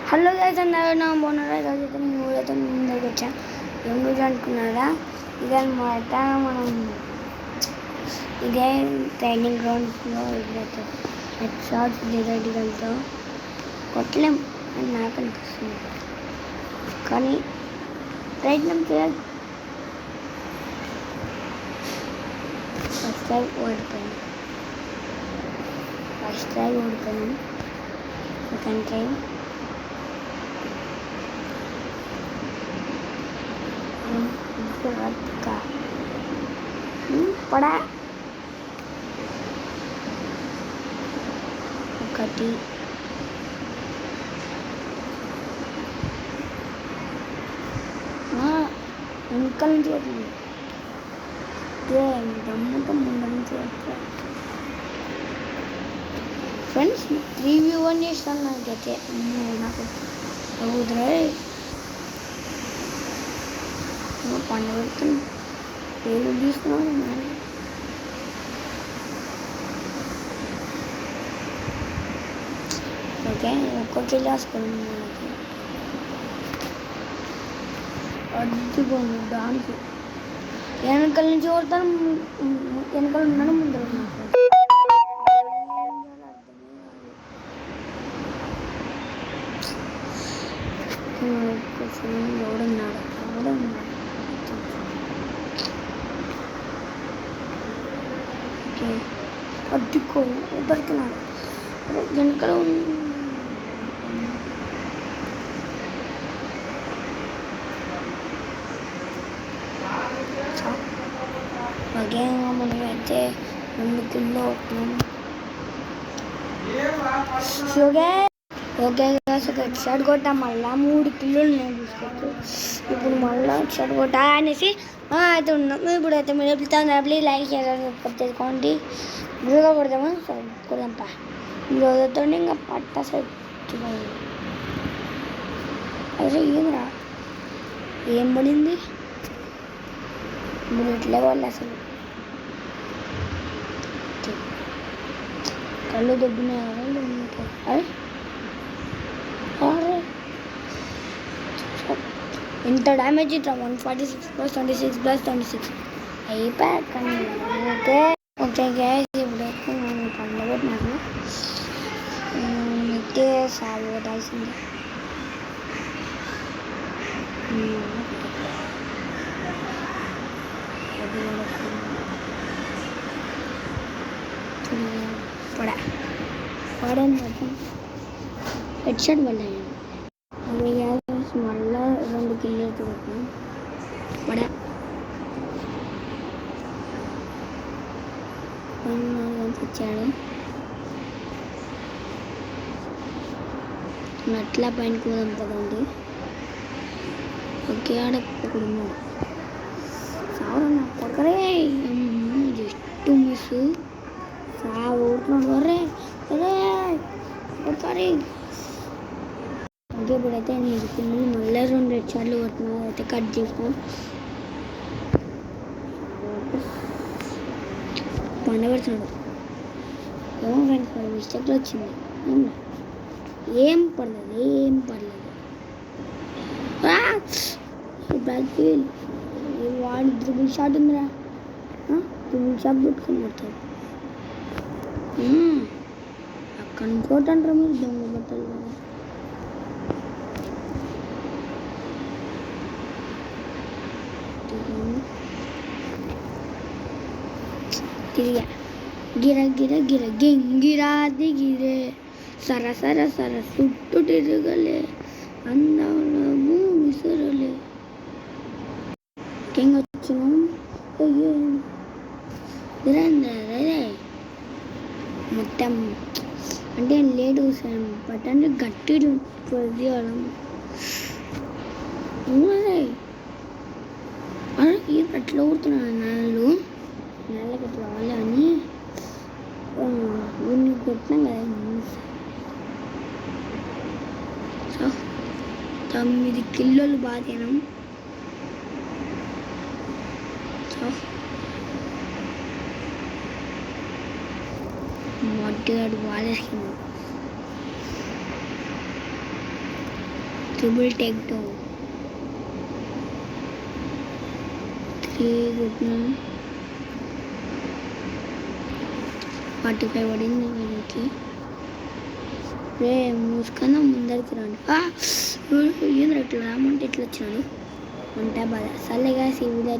Hello guys అందరూ నా బాగున్నారా? ఈరోజు అయితే నేను ఊరైతే ముందుకు వచ్చాను. ఏం రోజు అనుకున్నారా? ఇదన్నమాట మనం ఇదే ట్రైనింగ్ గ్రౌండ్స్లో ఇదైతే హెడ్ షాట్స్ డిజైన్తో కొట్టలేం అని నాకు అనిపిస్తుంది, కానీ ప్రయత్నం చేయాలి. ఫస్ట్ టైం ఓడిపోయాను, సెకండ్ టైం పడా ఒకటి వెనకాల నుంచి వచ్చింది, దమ్ముతో ముందు నుంచి వచ్చాను. ఫ్రెండ్స్ రివ్యూ అని చేస్తాను. నాకైతే నాకు కుదరే పండుగ పెడుతుంది, పేరు తీసుకున్నాను. ఓకే ఒక్కొక్కటి రాసుకోండి. మనకి అద్దుకోండి డాన్స్ వెనకాల నుంచి కొడతాను, వెనకాల ఉన్నాను, ముందర ఉన్నాను. ఎవడున్నాడు ఓకే అద్దుకో దొరికినాడు వెనకాల ఓకే మనం అయితే 2 కిలో ఓకే ఒక షర్ట్ కొట్టా, మళ్ళీ 3 కిలోలు నేను తీసుకోవచ్చు. ఇప్పుడు మళ్ళీ షర్ట్ కొట్టా అనేసి అయితే ఉన్నాం. ఇప్పుడైతే మీరు వెళ్తాను, ప్లీజ్ లైక్ చేయాలని చేసుకోండి. ముందుగా కొడదామా కొడదాంపా. ఈరోజుతో ఇంకా పట్టా సైడ్ అసలు ఏంద్రా ఏం పడింది బుల్లెట్లే వాళ్ళు అసలు కళ్ళు దొబ్బినాయి కదా. ఎంత డ్యామేజ్ ఇట్లా 146 + 26 + 26 అయిపోయా. కానీ ఓకే గ్యాస్ ఇప్పుడైతే నేను పండుగ పెట్టినాను. అయితే సాగు కొట్టాల్సింది. పడండి మొత్తం హెడ్ షాట్ పడ్డాయి. అదే గ్యాస్ మళ్ళా 2 కిలోలు కొట్టాను. పడా వచ్చాడు అట్లా పైన కూదాం కదండి. ఓకే ఆడ ఒకడున్నాడు సావు నా కొడకరే, జస్ట్ మిస్ సావు ఊరుతున్నాడు. అరే అరే కొడతారే. ఓకే ఇప్పుడైతే నేను పిల్లలు మళ్ళీ 2 హెడ్ షాట్లు కొడుతున్నాను. అయితే కట్ చేస్తాను. పండబెడుతున్నాడు ఏమో ఫ్రెండ్స్, మరి మిస్టేక్లో వచ్చింది. ఏం పర్లేదు వాడు డ్రిబుల్ షాట్ ఉందిరా, డ్రిబుల్ షాట్ పెట్టుకుని కొడతాడు. అక్కడ ఇంకోటంటారా మీరు దొంగ బట్టలు కదా. తిరిగా గిర గిర గిర గింగిరా దిగిరే సర సర సర చుట్టూ తిరగలే అందంలో భూమి సరలే. ఇంకెంగా వచ్చినాం మొత్తం అంటే లేట్ కూర్చోను బట్ అంటే గట్టి పొద్దుగలం అట్లా ఊరుతున్నాను. నెలకి అట్లా వాళ్ళే అని వీడిని కొట్టినాం కదా. 9 కిలోలు బాగా తినాం. మొట్టగాడు బాగా ట్రిపుల్ టేక్ డౌన్ 3 కొట్టినాం 45 పడింది వీళ్ళకి. రే మూసుకన్నా ముందరికి రండి. ఏంద్ర ఇట్లా రామంటే ఇట్లా వచ్చినాను వంట బాధ. సర్లేగా ఈ వీడియో